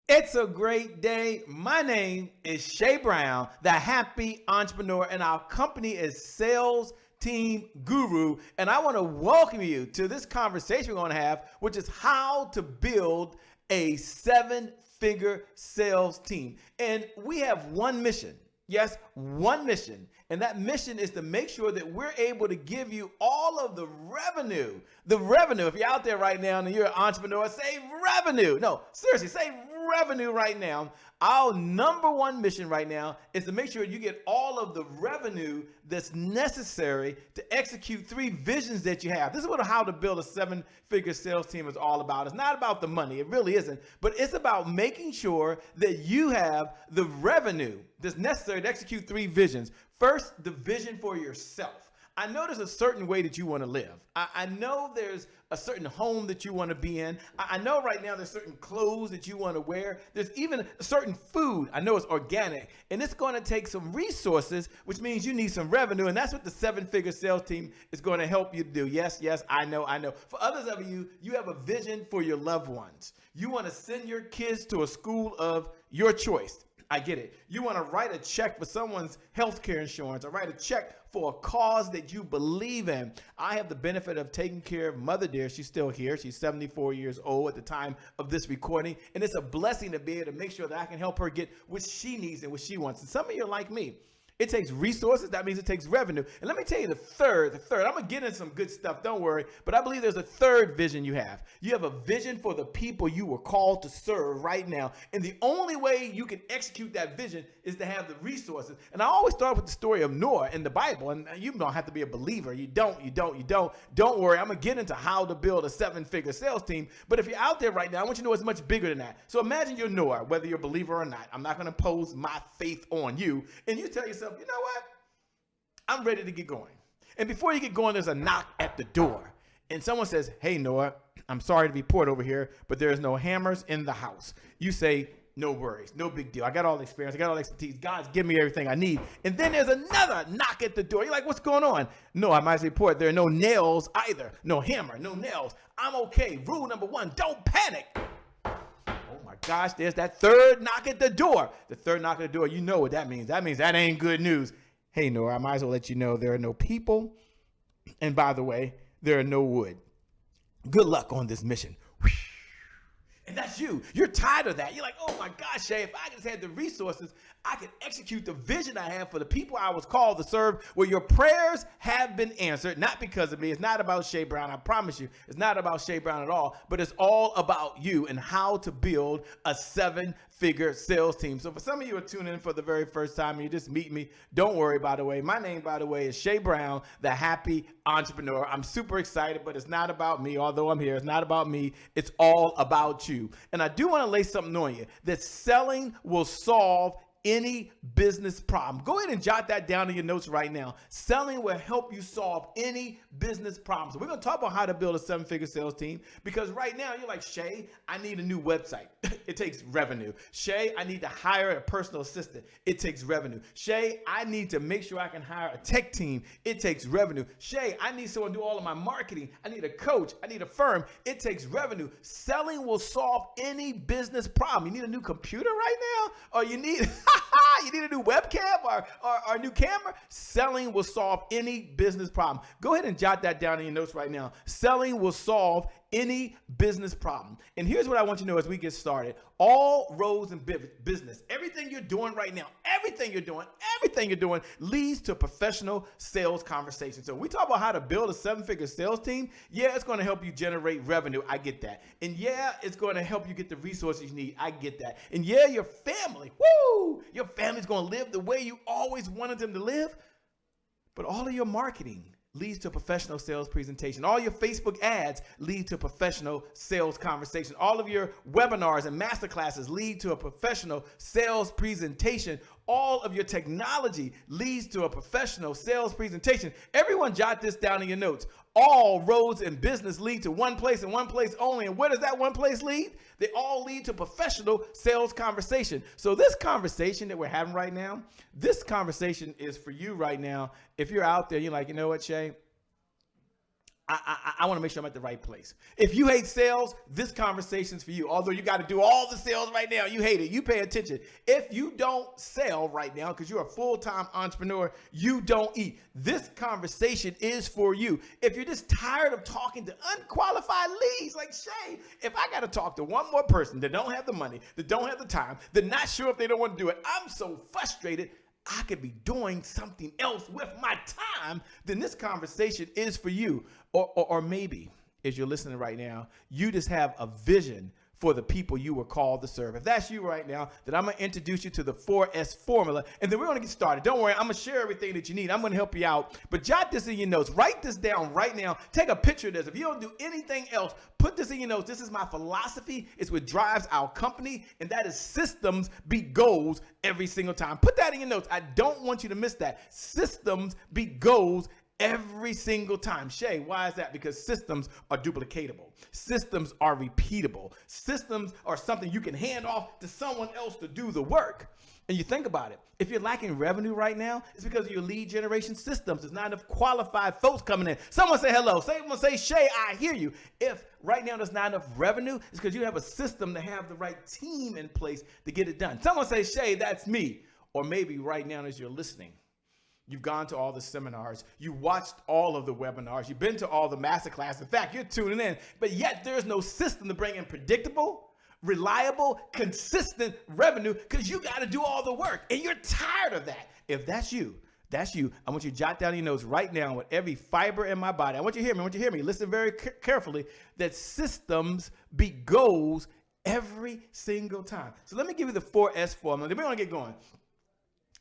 It's a great day. My name is Shay Brown, the happy entrepreneur, and our company is Sales Team Guru. And I want to welcome you to this conversation we're going to have, which is how to build a 7-figure sales team. And we have one mission. Yes, one mission. And that mission is to make sure that we're able to give you all of the revenue. The revenue. If you're out there right now and you're an entrepreneur, say revenue. No, seriously, say revenue right now. Our number one mission right now is to make sure you get all of the revenue that's necessary to execute 3 visions that you have. This is what how to build a 7-figure sales team is all about. It's not about the money. It really isn't. But it's about making sure that you have the revenue that's necessary to execute 3 visions. First, the vision for yourself. I know there's a certain way that you want to live. I know there's a certain home that you want to be in. I know right now there's certain clothes that you want to wear. There's even a certain food. I know it's organic. And it's going to take some resources, which means you need some revenue. And that's what the 7-figure sales team is going to help you do. Yes, I know. For others of you, you have a vision for your loved ones. You want to send your kids to a school of your choice. I get it. You want to write a check for someone's healthcare insurance or write a check for a cause that you believe in. I have the benefit of taking care of Mother Dear. She's still here. She's 74 years old at the time of this recording. And it's a blessing to be able to make sure that I can help her get what she needs and what she wants. And some of you are like me. It takes resources. That means it takes revenue. And let me tell you the third. I'm going to get into some good stuff. Don't worry. But I believe there's a third vision you have. You have a vision for the people you were called to serve right now. And the only way you can execute that vision is to have the resources. And I always start with the story of Noah in the Bible. And you don't have to be a believer. You don't. Don't worry. I'm going to get into how to build a 7-figure sales team. But if you're out there right now, I want you to know it's much bigger than that. So imagine you're Noah, whether you're a believer or not. I'm not going to impose my faith on you. And you tell yourself, you know what? I'm ready to get going. And before you get going, there's a knock at the door. And someone says, hey, Noah, I'm sorry to report over here, but there's no hammers in the house. You say, no worries, no big deal. I got all the experience. I got all the expertise. God's given me everything I need. And then there's another knock at the door. You're like, what's going on? No, I might report there are no nails either. No hammer, no nails. I'm okay. Rule number 1, don't panic. Oh my gosh, there's that third knock at the door. The third knock at the door, you know what that means. That means that ain't good news. Hey, Noah, I might as well let you know there are no people. And by the way, there are no wood. Good luck on this mission. And that's you. You're tired of that. You're like, oh my gosh, Shay, if I just had the resources, I could execute the vision I have for the people I was called to serve. Well, your prayers have been answered, not because of me. It's not about Shay Brown. I promise you. It's not about Shay Brown at all, but it's all about you and how to build a 7-figure sales team. So for some of you who are tuning in for the very first time and you just meet me, don't worry, by the way. My name, by the way, is Shay Brown, the happy entrepreneur. I'm super excited, but it's not about me. Although I'm here, it's not about me. It's all about you. And I do want to lay something on you that selling will solve any business problem. Go ahead and jot that down in your notes right now. Selling will help you solve any business problem. So we're going to talk about how to build a 7-figure sales team, because right now you're like, Shay, I need a new website. It takes revenue. Shay, I need to hire a personal assistant. It takes revenue. Shay, I need to make sure I can hire a tech team. It takes revenue. Shay, I need someone to do all of my marketing. I need a coach. I need a firm. It takes revenue. Selling will solve any business problem. You need a new computer right now, or you need you need a new webcam or a new camera? Selling will solve any business problem. Go ahead and jot that down in your notes right now. Selling will solve any business problem. And here's what I want you to know as we get started. All roads in business, everything you're doing right now, everything you're doing leads to professional sales conversation. So we talk about how to build a 7-figure sales team. Yeah, it's going to help you generate revenue. I get that. And yeah, it's going to help you get the resources you need. I get that. And yeah, your family, your family's going to live the way you always wanted them to live. But all of your marketing leads to a professional sales presentation. All your Facebook ads lead to a professional sales conversation. All of your webinars and masterclasses lead to a professional sales presentation. All of your technology leads to a professional sales presentation. Everyone jot this down in your notes. All roads in business lead to one place and one place only. And where does that one place lead? They all lead to professional sales conversation. So this conversation that we're having right now, this conversation is for you right now. If you're out there, you're like, you know what, Shay? I want to make sure I'm at the right place. If you hate sales, this conversation's for you. Although you got to do all the sales right now, you hate it. You pay attention. If you don't sell right now because you're a full-time entrepreneur, you don't eat. This conversation is for you. If you're just tired of talking to unqualified leads, like Shay, if I got to talk to one more person that don't have the money, that don't have the time, that not sure if they don't want to do it, I'm so frustrated. I could be doing something else with my time, then this conversation is for you. Or maybe, as you're listening right now, you just have a vision for the people you were called to serve. If that's you right now, then I'm going to introduce you to the 4S formula, and then we're going to get started. Don't worry, I'm going to share everything that you need. I'm going to help you out, but jot this in your notes. Write this down right now. Take a picture of this. If you don't do anything else, put this in your notes. This is my philosophy. It's what drives our company, and that is systems beat goals every single time. Put that in your notes. I don't want you to miss that. Systems beat goals every single time. Shay, why is that? Because systems are duplicatable. Systems are repeatable. Systems are something you can hand off to someone else to do the work. And you think about it. If you're lacking revenue right now, it's because of your lead generation systems. There's not enough qualified folks coming in. Someone say hello. Someone say, Shay, I hear you. If right now there's not enough revenue, it's because you have a system to have the right team in place to get it done. Someone say, Shay, that's me. Or maybe right now as you're listening, you've gone to all the seminars. You watched all of the webinars. You've been to all the masterclass. In fact, you're tuning in, but yet there's no system to bring in predictable, reliable, consistent revenue because you got to do all the work and you're tired of that. If that's you, that's you. I want you to jot down your notes right now with every fiber in my body. I want you to hear me. I want you to hear me. Listen very carefully that systems beat goals every single time. So let me give you the 4S formula. Then we're going to get going.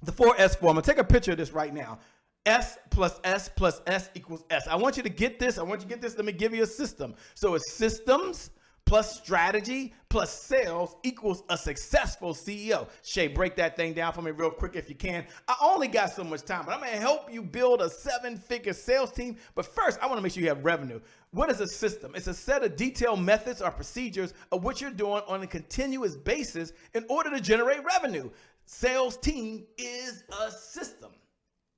The 4S formula. Take a picture of this right now. S plus S plus S equals S. I want you to get this. I want you to get this. Let me give you a system. So it's systems plus strategy plus sales equals a successful CEO. Shay, break that thing down for me real quick if you can. I only got so much time, but I'm going to help you build a 7-figure sales team. But first, I want to make sure you have revenue. What is a system? It's a set of detailed methods or procedures of what you're doing on a continuous basis in order to generate revenue. Sales team is a system.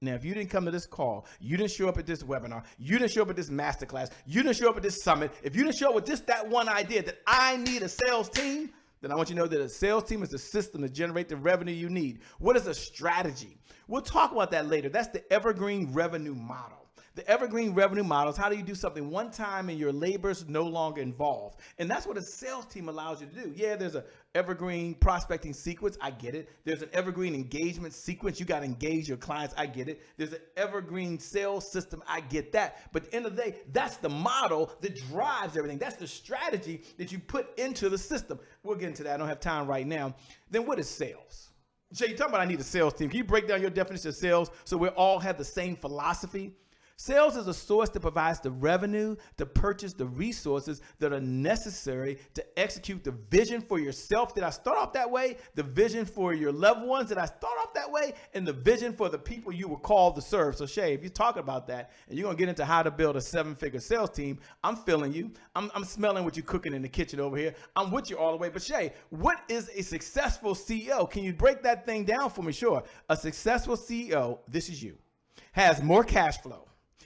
Now, if you didn't come to this call, you didn't show up at this webinar, you didn't show up at this masterclass, you didn't show up at this summit, if you didn't show up with just that one idea that I need a sales team, then I want you to know that a sales team is the system to generate the revenue you need. What is a strategy? We'll talk about that later. That's the evergreen revenue model. The evergreen revenue model is how do you do something one time and your labor's no longer involved. And that's what a sales team allows you to do. Yeah, there's an evergreen prospecting sequence. I get it. There's an evergreen engagement sequence. You got to engage your clients. I get it. There's an evergreen sales system. I get that. But at the end of the day, that's the model that drives everything. That's the strategy that you put into the system. We'll get into that. I don't have time right now. Then what is sales? Jay, you're talking about I need a sales team. Can you break down your definition of sales so we all have the same philosophy? Sales is a source that provides the revenue to purchase the resources that are necessary to execute the vision for yourself. Did I start off that way? The vision for your loved ones. Did I start off that way? And the vision for the people you were called to serve. So Shay, if you're talking about that and you're going to get into how to build a 7-figure sales team, I'm feeling you. I'm smelling what you're cooking in the kitchen over here. I'm with you all the way. But Shay, what is a successful CEO? Can you break that thing down for me? Sure. A successful CEO, this is you, has more cash flow,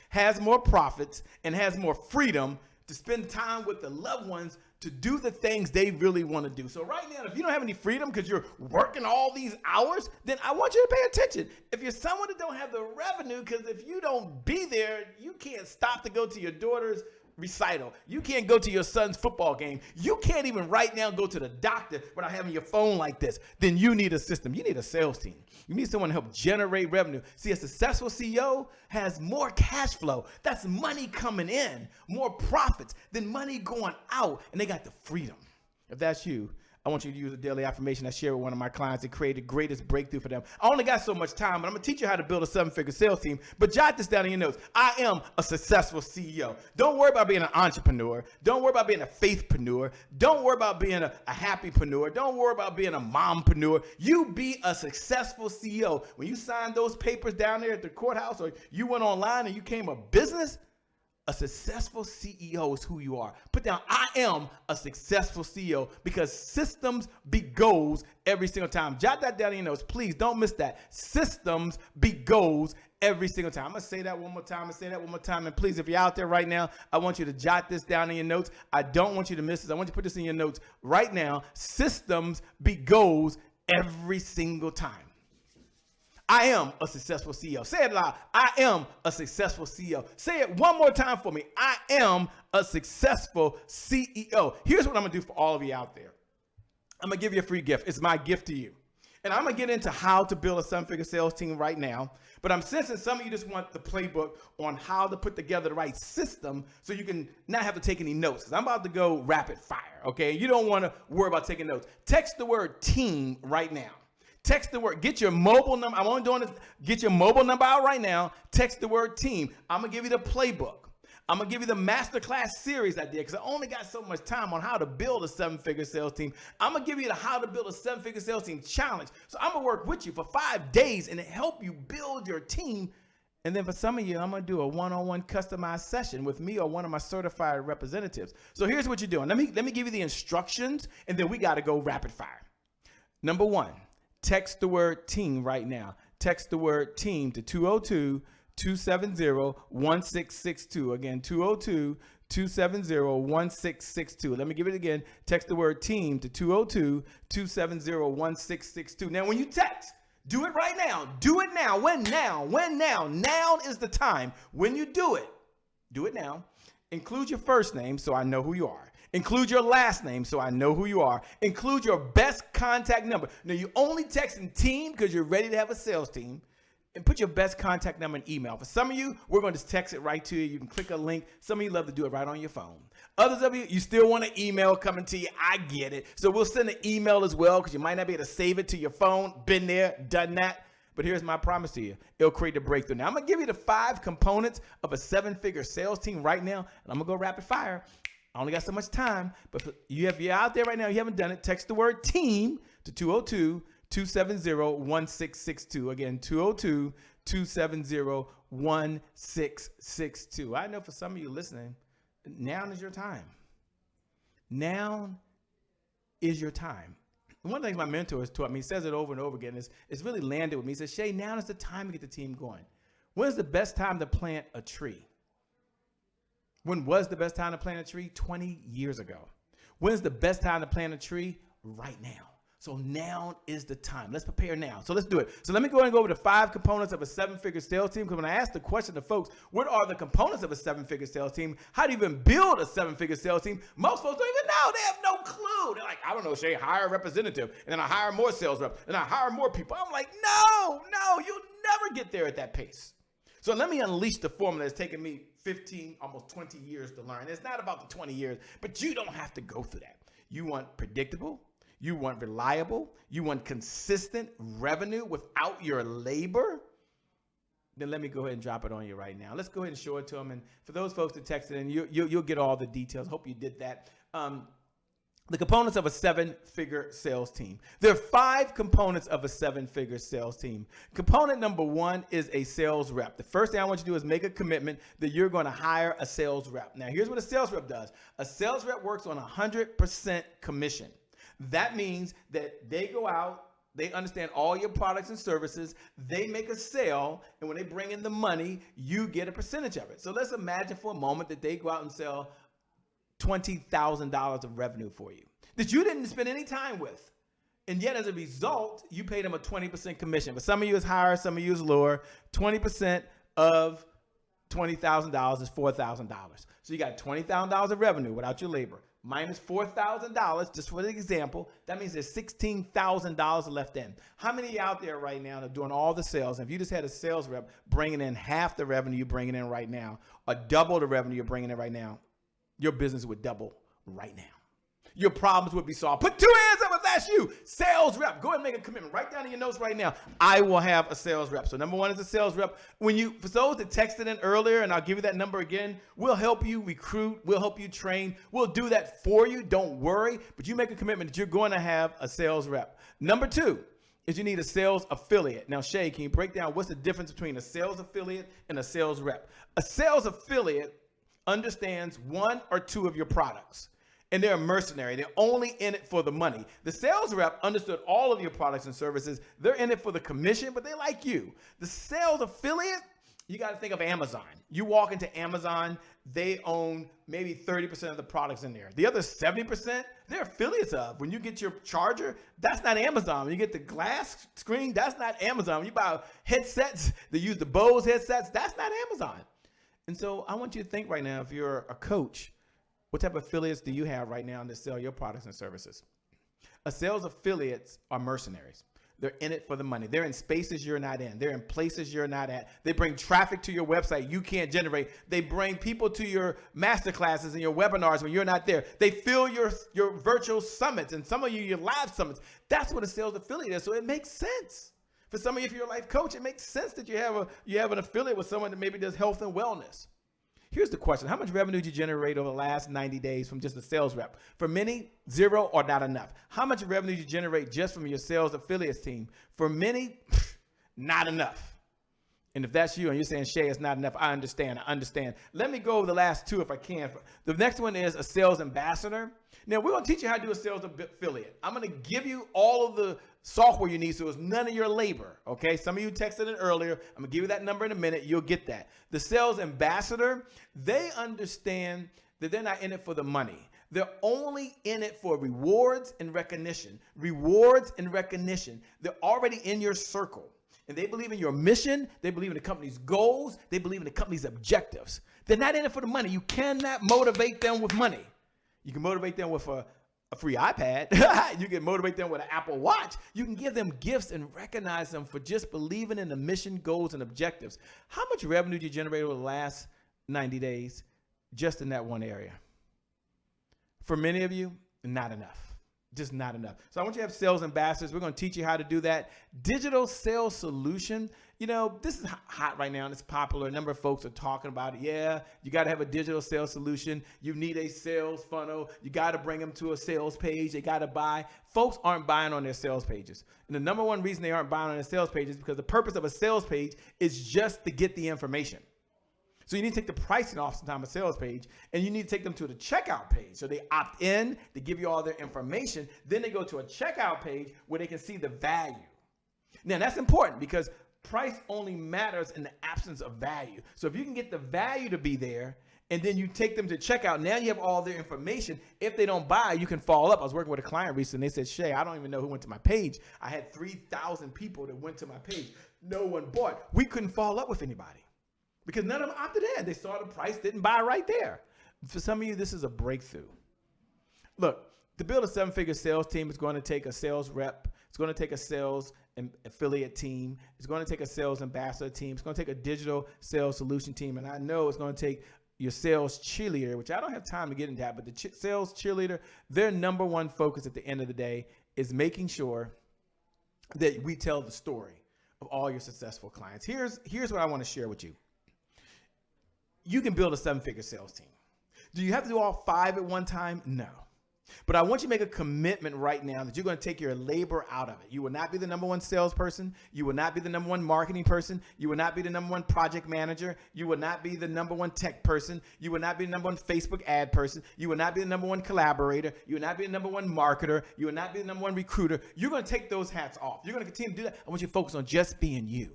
has more profits, and has more freedom to spend time with the loved ones to do the things they really want to do. So right now, if you don't have any freedom because you're working all these hours, then I want you to pay attention. If you're someone that don't have the revenue, because if you don't be there, you can't stop to go to your daughter's recital. You can't go to your son's football game. You can't even right now go to the doctor without having your phone like this. Then you need a system. You need a sales team. You need someone to help generate revenue. See, a successful CEO has more cash flow. That's money coming in, more profits than money going out, and they got the freedom. If that's you, I want you to use a daily affirmation I share with one of my clients that created the greatest breakthrough for them. I only got so much time, but I'm going to teach you how to build a 7-figure sales team. But jot this down in your notes. I am a successful CEO. Don't worry about being an entrepreneur. Don't worry about being a faithpreneur. Don't worry about being a happypreneur. Don't worry about being a mompreneur. You be a successful CEO. When you signed those papers down there at the courthouse or you went online and you came a business, A successful CEO is who you are. Put down, I am a successful CEO, because systems beat goals every single time. Jot that down in your notes. Please don't miss that. Systems beat goals every single time. I'm going to say that one more time. And please, if you're out there right now, I want you to jot this down in your notes. I don't want you to miss this. I want you to put this in your notes right now. Systems beat goals every single time. I am a successful CEO. Say it loud. I am a successful CEO. Say it one more time for me. I am a successful CEO. Here's what I'm going to do for all of you out there. I'm going to give you a free gift. It's my gift to you. And I'm going to get into how to build a seven-figure sales team right now. But I'm sensing some of you just want the playbook on how to put together the right system so you can not have to take any notes. Because I'm about to go rapid fire, okay? You don't want to worry about taking notes. Text the word team right now. Text the word, get your mobile number. I'm only doing this, get your mobile number out right now. Text the word team. I'm going to give you the playbook. I'm going to give you the masterclass series I did, because I only got so much time on how to build a seven-figure sales team. I'm going to give you the how to build a seven-figure sales team challenge. So I'm going to work with you for 5 days and help you build your team. And then for some of you, I'm going to do a one-on-one customized session with me or one of my certified representatives. So here's what you're doing. Let me give you the instructions, and then we got to go rapid fire. Number one. Text the word team right now. Text the word team to 202-270-1662. Again, 202-270-1662. Let me give it again. Text the word team to 202-270-1662. Now, when you text, do it right now. Do it now. When now? When now? Now is the time. When you do it now. Include your first name so I know who you are. Include your last name so I know who you are. Include your best contact number. Now, you only texting team because you're ready to have a sales team. And put your best contact number and email. For some of you, we're going to just text it right to you. You can click a link. Some of you love to do it right on your phone. Others of you, you still want an email coming to you. I get it. So we'll send an email as well, because you might not be able to save it to your phone. Been there, done that. But here's my promise to you. It'll create a breakthrough. Now, I'm going to give you the 5 components of a seven-figure sales team right now. And I'm going to go rapid fire. I only got so much time, but if you're out there right now, you haven't done it, text the word team to 202-270-1662. Again, 202-270-1662. I know for some of you listening, now is your time. Now is your time. One of the things my mentor has taught me, he says it over and over again, it's really landed with me. He says, Shay, now is the time to get the team going. When's the best time to plant a tree? When was the best time to plant a tree? 20 years ago. When's the best time to plant a tree? Right now. So now is the time. Let's prepare now. So let's do it. So let me go ahead and go over the 5 components of a seven-figure sales team. Because when I ask the question to folks, what are the components of a seven-figure sales team? How do you even build a seven-figure sales team? Most folks don't even know. They have no clue. They're like, I don't know, Shay, hire a representative. And then I hire more sales reps. And I hire more people. I'm like, no, you'll never get there at that pace. So let me unleash the formula that's taken me 15, almost 20 years to learn. It's not about the 20 years, but you don't have to go through that. You want predictable, you want reliable, you want consistent revenue without your labor. Then let me go ahead and drop it on you right now. Let's go ahead and show it to them. And for those folks that texted in, you'll get all the details. Hope you did that. The components of a seven-figure sales team. There are 5 components of a seven-figure sales team. Component number 1 is a sales rep. The first thing I want you to do is make a commitment that you're going to hire a sales rep. Now, here's what a sales rep does. A sales rep works on 100% commission. That means that they go out, they understand all your products and services, they make a sale, and when they bring in the money, you get a percentage of it. So let's imagine for a moment that they go out and sell $20,000 of revenue for you that you didn't spend any time with. And yet, as a result, you paid them a 20% commission. But some of you is higher, some of you is lower. 20% of $20,000 is $4,000. So you got $20,000 of revenue without your labor. Minus $4,000, just for the example, that means there's $16,000 left in. How many out there right now are doing all the sales? And if you just had a sales rep bringing in half the revenue you're bringing in right now, or double the revenue you're bringing in right now, your business would double right now. Your problems would be solved. Put 2 hands up if that's you. Sales rep. Go ahead and make a commitment. Write down in your notes right now. I will have a sales rep. So number 1 is a sales rep. For those that texted in earlier, and I'll give you that number again, we'll help you recruit. We'll help you train. We'll do that for you. Don't worry. But you make a commitment that you're going to have a sales rep. Number 2 is you need a sales affiliate. Now, Shay, can you break down what's the difference between a sales affiliate and a sales rep? A sales affiliate understands one or two of your products. And they're a mercenary. They're only in it for the money. The sales rep understood all of your products and services. They're in it for the commission, but they like you. The sales affiliate, you got to think of Amazon. You walk into Amazon, they own maybe 30% of the products in there. The other 70%, they're affiliates of. When you get your charger, that's not Amazon. When you get the glass screen, that's not Amazon. When you buy headsets, they use the Bose headsets, that's not Amazon. And so I want you to think right now, if you're a coach, what type of affiliates do you have right now to sell your products and services? A sales affiliates are mercenaries. They're in it for the money. They're in spaces you're not in. They're in places you're not at. They bring traffic to your website you can't generate. They bring people to your masterclasses and your webinars when you're not there. They fill your virtual summits, and some of you, your live summits. That's what a sales affiliate is. So it makes sense. For some of you, if you're a life coach, it makes sense that you have an affiliate with someone that maybe does health and wellness. Here's the question. How much revenue did you generate over the last 90 days from just a sales rep? For many, zero or not enough. How much revenue did you generate just from your sales affiliates team? For many, not enough. And if that's you and you're saying, Shay, it's not enough, I understand. Let me go over the last two if I can. The next one is a sales ambassador. Now, we're going to teach you how to do a sales affiliate. I'm going to give you all of the software you need so it's none of your labor, okay? Some of you texted it earlier. I'm going to give you that number in a minute. You'll get that. The sales ambassador, they understand that they're not in it for the money. They're only in it for rewards and recognition. Rewards and recognition. They're already in your circle. And they believe in your mission. They believe in the company's goals. They believe in the company's objectives. They're not in it for the money. You cannot motivate them with money. You can motivate them with a free iPad. You can motivate them with an Apple Watch. You can give them gifts and recognize them for just believing in the mission, goals, and objectives. How much revenue did you generate over the last 90 days just in that one area? For many of you, not enough. Just not enough. So I want you to have sales ambassadors. We're going to teach you how to do that. Digital sales solution. You know, this is hot right now and it's popular. A number of folks are talking about it. Yeah, you got to have a digital sales solution. You need a sales funnel. You got to bring them to a sales page. They got to buy. Folks aren't buying on their sales pages. And the number one reason they aren't buying on their sales pages is because the purpose of a sales page is just to get the information. So you need to take the pricing off sometimes a sales page, and you need to take them to the checkout page. So they opt in, they give you all their information. Then they go to a checkout page where they can see the value. Now that's important because price only matters in the absence of value. So if you can get the value to be there, and then you take them to checkout, now you have all their information. If they don't buy, you can follow up. I was working with a client recently. They said, Shay, I don't even know who went to my page. I had 3,000 people that went to my page. No one bought. We couldn't follow up with anybody. Because none of them opted in. They saw the price, didn't buy right there. For some of you, this is a breakthrough. Look, to build a seven-figure sales team, it's going to take a sales rep. It's going to take a sales and affiliate team. It's going to take a sales ambassador team. It's going to take a digital sales solution team. And I know it's going to take your sales cheerleader, which I don't have time to get into that, but the sales cheerleader, their number one focus at the end of the day is making sure that we tell the story of all your successful clients. Here's what I want to share with you. You can build a seven-figure sales team. Do you have to do all five at one time? No. But I want you to make a commitment right now that you're going to take your labor out of it. You will not be the number one salesperson. You will not be the number one marketing person. You will not be the number one project manager. You will not be the number one tech person. You will not be the number one Facebook ad person. You will not be the number one collaborator. You will not be the number one marketer. You will not be the number one recruiter. You're going to take those hats off. You're going to continue to do that. I want you to focus on just being you.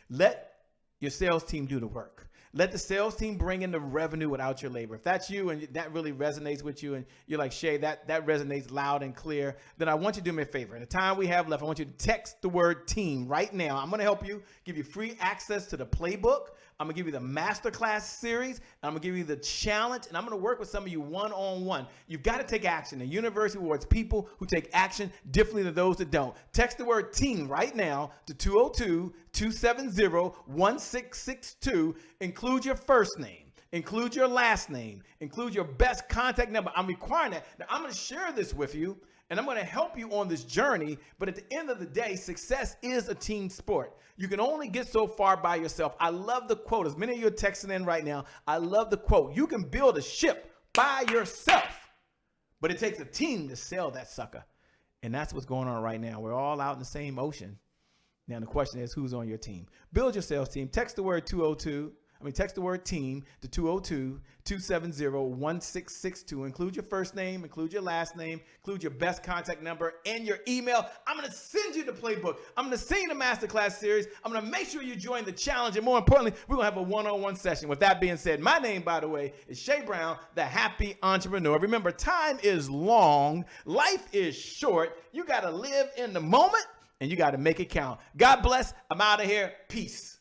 Let your sales team do the work. Let the sales team bring in the revenue without your labor. If that's you and that really resonates with you and you're like, Shay, that resonates loud and clear, then I want you to do me a favor. In the time we have left, I want you to text the word team right now. I'm going to help you, give you free access to the playbook. I'm going to give you the masterclass series. I'm going to give you the challenge, and I'm going to work with some of you one-on-one. You've got to take action. The university rewards people who take action differently than those that don't. Text the word team right now to 202-270-1662. Include your first name. Include your last name. Include your best contact number. I'm requiring that. Now, I'm going to share this with you, and I'm going to help you on this journey. But at the end of the day, success is a team sport. You can only get so far by yourself. I love the quote. As many of you are texting in right now, I love the quote. You can build a ship by yourself, but it takes a team to sail that sucker. And that's what's going on right now. We're all out in the same ocean. Now, the question is, who's on your team? Build your sales team. Text the word 202. Text the word team to 202-270-1662. Include your first name, include your last name, include your best contact number and your email. I'm going to send you the playbook. I'm going to send you the masterclass series. I'm going to make sure you join the challenge. And more importantly, we're going to have a one-on-one session. With that being said, my name, by the way, is Shay Brown, the Happy Entrepreneur. Remember, time is long. Life is short. You got to live in the moment and you got to make it count. God bless. I'm out of here. Peace.